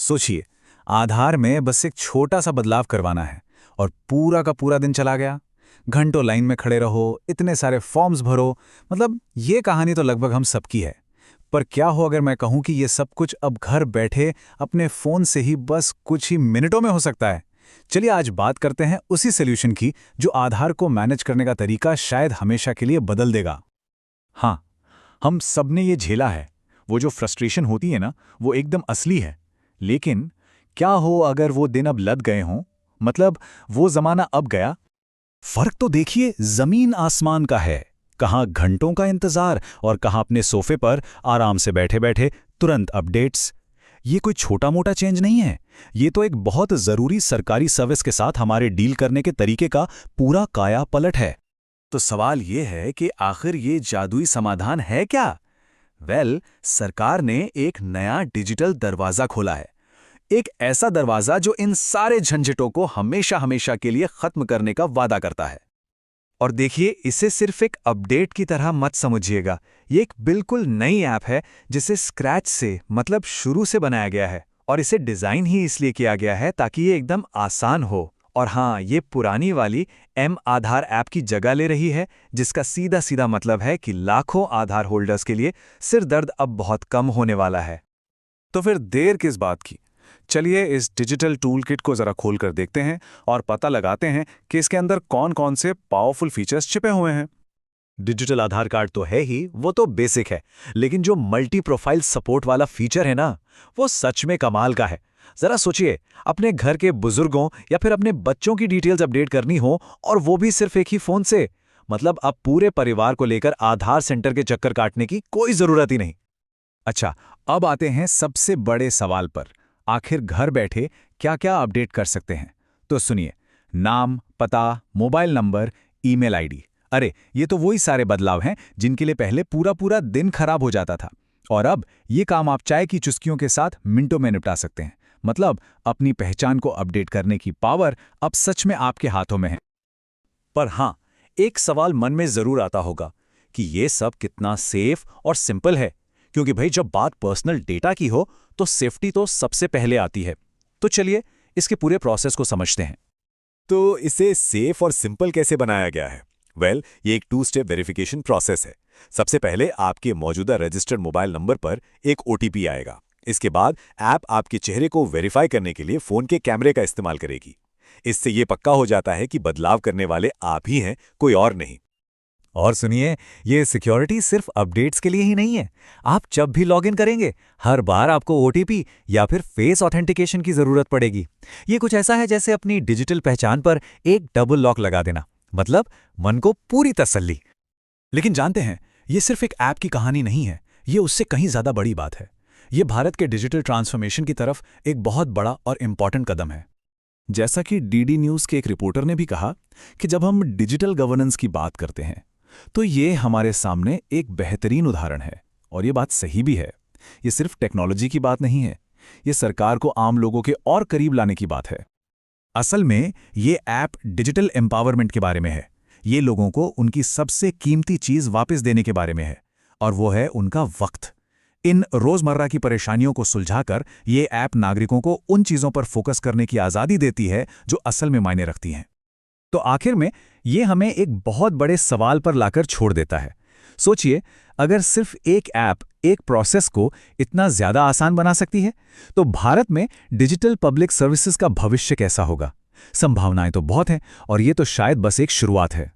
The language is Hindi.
सोचिए, आधार में बस एक छोटा सा बदलाव करवाना है और पूरा का पूरा दिन चला गया। घंटों लाइन में खड़े रहो, इतने सारे फॉर्म्स भरो। मतलब ये कहानी तो लगभग हम सबकी है। पर क्या हो अगर मैं कहूं कि ये सब कुछ अब घर बैठे अपने फोन से ही बस कुछ ही मिनटों में हो सकता है। चलिए आज बात करते हैं उसी सॉल्यूशन की जो आधार को मैनेज करने का तरीका शायद हमेशा के लिए बदल देगा। हाँ, हम सब ने ये झेला है। वो जो फ्रस्ट्रेशन होती है ना, वो एकदम असली है। लेकिन क्या हो अगर वो दिन अब लद गए हों? मतलब वो जमाना अब गया। फर्क तो देखिए, जमीन आसमान का है। कहाँ घंटों का इंतजार और कहाँ अपने सोफे पर आराम से बैठे बैठे तुरंत अपडेट्स। ये कोई छोटा मोटा चेंज नहीं है, ये तो एक बहुत जरूरी सरकारी सर्विस के साथ हमारे डील करने के तरीके का पूरा काया पलट है। तो सवाल ये है कि आखिर ये जादुई समाधान है क्या? सरकार ने एक नया डिजिटल दरवाजा खोला है। एक ऐसा दरवाजा जो इन सारे झंझटों को हमेशा हमेशा के लिए खत्म करने का वादा करता है। और देखिए, इसे सिर्फ एक अपडेट की तरह मत समझिएगा। ये एक बिल्कुल नई ऐप है जिसे स्क्रैच से, मतलब शुरू से बनाया गया है। और इसे डिज़ाइन ही इसलिए किया गया है ताकि ये एकदम आसान हो। और हाँ, ये पुरानी वाली आधार ऐप की जगह ले रही है, जिसका सीधा सीधा मतलब है कि लाखों आधार होल्डर्स के लिए सिर दर्द अब बहुत कम होने वाला है। तो फिर देर किस बात की? चलिए इस डिजिटल टूल किट को जरा खोल कर देखते हैं और पता लगाते हैं कि इसके अंदर कौन कौन से पावरफुल फीचर्स छिपे हुए हैं। डिजिटल आधार कार्ड तो है ही, वो तो बेसिक है। लेकिन जो मल्टी प्रोफाइल सपोर्ट वाला फीचर है ना, वो सच में कमाल का है। जरा सोचिए, अपने घर के बुजुर्गों या फिर अपने बच्चों की डिटेल्स अपडेट करनी हो, और वो भी सिर्फ एक ही फोन से। मतलब अब पूरे परिवार को लेकर आधार सेंटर के चक्कर काटने की कोई जरूरत ही नहीं। अच्छा, अब आते हैं सबसे बड़े सवाल पर। आखिर घर बैठे क्या क्या अपडेट कर सकते हैं? तो सुनिए, नाम, पता, मोबाइल नंबर, ईमेल आईडी। अरे ये तो वही सारे बदलाव हैं जिनके लिए पहले पूरा पूरा दिन खराब हो जाता था। और अब ये काम आप चाय की चुस्कियों के साथ मिनटों में निपटा सकते हैं। मतलब अपनी पहचान को अपडेट करने की पावर अब सच में आपके हाथों में है। पर हाँ, एक सवाल मन में जरूर आता होगा कि ये सब कितना सेफ और सिंपल है। क्योंकि भाई, जब बात पर्सनल डेटा की हो तो सेफ्टी तो सबसे पहले आती है। तो चलिए इसके पूरे प्रोसेस को समझते हैं। तो इसे सेफ और सिंपल कैसे बनाया गया है? ये एक 2 स्टेप वेरिफिकेशन प्रोसेस है। सबसे पहले आपके मौजूदा रजिस्टर्ड मोबाइल नंबर पर एक ओटीपी आएगा। इसके बाद ऐप आपके चेहरे को वेरीफाई करने के लिए फोन के कैमरे का इस्तेमाल करेगी। इससे ये पक्का हो जाता है कि बदलाव करने वाले आप ही हैं, कोई और नहीं। और सुनिए, ये सिक्योरिटी सिर्फ अपडेट्स के लिए ही नहीं है। आप जब भी लॉगिन करेंगे, हर बार आपको ओटीपी या फिर फेस ऑथेंटिकेशन की जरूरत पड़ेगी। ये कुछ ऐसा है जैसे अपनी डिजिटल पहचान पर एक डबल लॉक लगा देना। मतलब मन को पूरी तसल्ली। लेकिन जानते हैं, ये सिर्फ एक ऐप की कहानी नहीं है, ये उससे कहीं ज्यादा बड़ी बात है। ये भारत के डिजिटल ट्रांसफॉर्मेशन की तरफ एक बहुत बड़ा और इंपॉर्टेंट कदम है। जैसा कि डीडी न्यूज के एक रिपोर्टर ने भी कहा कि जब हम डिजिटल गवर्नेंस की बात करते हैं तो ये हमारे सामने एक बेहतरीन उदाहरण है। और ये बात सही भी है। ये सिर्फ टेक्नोलॉजी की बात नहीं है, ये सरकार को आम लोगों के और करीब लाने की बात है। असल में ये ऐप डिजिटल एम्पावरमेंट के बारे में है। ये लोगों को उनकी सबसे कीमती चीज वापस देने के बारे में है, और वो है उनका वक्त। इन रोजमर्रा की परेशानियों को सुलझाकर ये ऐप नागरिकों को उन चीजों पर फोकस करने की आजादी देती है जो असल में मायने रखती हैं। तो आखिर में ये हमें एक बहुत बड़े सवाल पर लाकर छोड़ देता है। सोचिए, अगर सिर्फ एक ऐप एक प्रोसेस को इतना ज्यादा आसान बना सकती है, तो भारत में डिजिटल पब्लिक सर्विसेज का भविष्य कैसा होगा? संभावनाएं तो बहुत हैं, और ये तो शायद बस एक शुरुआत है।